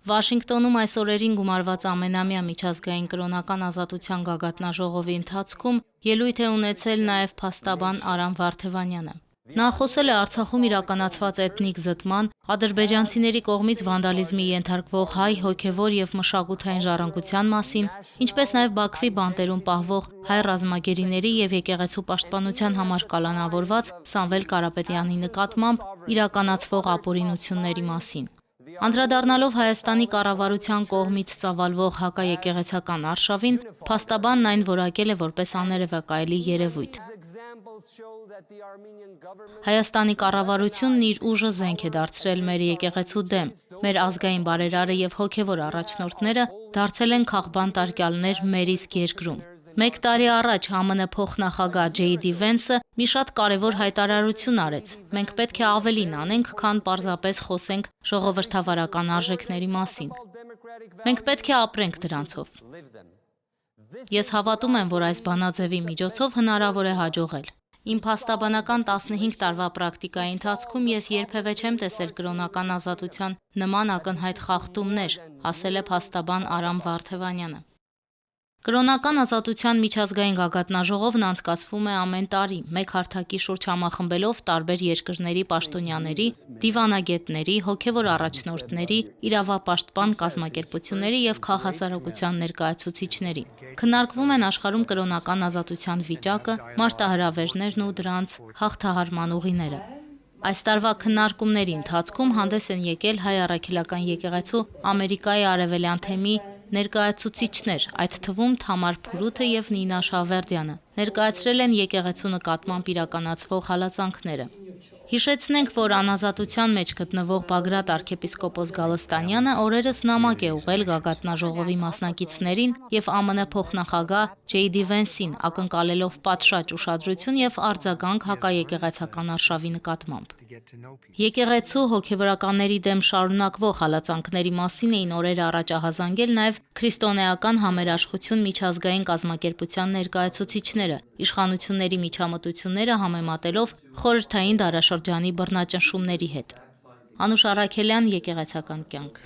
Վաշինգտոնում այս օրերին գումարված ամենամյա միջազգային կրոնական ազատության գագաթնաժողովի ընթացքում ելույթ է ունեցել նաև փաստաբան Արամ Վարդևանյանը։ Նա խոսել է Արցախում իրականացված էթնիկ զտման, ադրբեջանցիների կողմից վանդալիզմի ենթարկվող հայ հոգևոր եւ մշակութային ժառանգության մասին, ինչպես նաև Բաքվի բանտերում պահվող հայ ռազմագերիների եւ եկեղեցու պաշտպանության համար կալանավորված Սամվել Կարապետյանի նկատմամբ իրականացվող ապօրինությունների մասին։ Անդրադառնալով Հայաստանի կառավարության կողմից ծավալվող հակաեկեղեցական արշավին, փաստաբանն այն որակել է որպես աներևակայելի երևույթ։ Հայաստանի կառավարությունն իր ուժը զենք է դարձրել մեր եկեղեցու դեմ, մեր ազգային բարերարը եւ հոգեվոր առաջնորդները դարձել են քաղբան տարկյալներ մեր իսկ երկրում։ 1 տարի առաջ ԱՄՆ փոխնախագահ J.D. Vance-ը մի շատ կարևոր հայտարարություն արեց. մենք պետք է ավելին անենք, քան պարզապես խոսենք ժողովրդավարական արժեքների մասին։ Մենք պետք է ապրենք դրանցով։ Ես հավատում եմ, որ այս բանաձևի միջոցով հնարավոր է հաջողել։ Իմ փաստաբանական 15 տարվա պրակտիկայի ընթացքում ես երբևէ չեմ տեսել կրոնական ազատության նման ակնհայտ խախտումներ, ասել է փաստաբան Արամ Վարդևանյանը։ Կրոնական ազատության միջազգային գագաթնաժողովն անցկացվում է ամեն տարի, մեկ հարթակի շուրջ համախմբելով տարբեր երկրների պաշտոնյաների, դիվանագետների, հոգևոր առաջնորդների, իրավապաշտպան կազմակերպությունների եւ քաղաքասարակության ներկայացուցիչների։ Քննարկվում են աշխարհում կրոնական ազատության վիճակը, մարտահրավերներն ու դրանց հաղթահարման ուղիները։ Այս տարվա քննարկումների ընթացքում հանդես են եկել Հայ առաքելական եկեղեցու Ամերիկայի արևելյան թեմի ներկայացուցիչներ, այդ թվում Թամար Փուրութը եւ Նինա Շավերդյանը, ներկայացրել են եկեղեցու նկատմամբ իրականացվող հալածանքները։ Հիշեցնենք, որ անազատության մեջ գտնվող Բագրատ arczepiskopos Գալստանյանը օրերս նամակ է ուղղել գագաթնաժողովի մասնակիցներին եւ ԱՄՆ փոխնախագահ J.D. Vance-ին, ակնկալելով պատշաճ ուշադրություն եւ արձագանք հակաեկեղեցական արշավի նկատմամբ։ Եկեղեցու հոգևորականների դեմ շարունակվող հալածանքների մասին էին օրեր առաջ ահազանգել նաև քրիստոնեական համերաշխություն միջազգային կազմակերպության ներկայացուցիչները, իշխանությունների միջամտությունները համեմատելով խորհրդային դարաշրջանի բռնաճնշումների հետ։ Անուշ Առաքելյան, Եկեղեցական կյանք։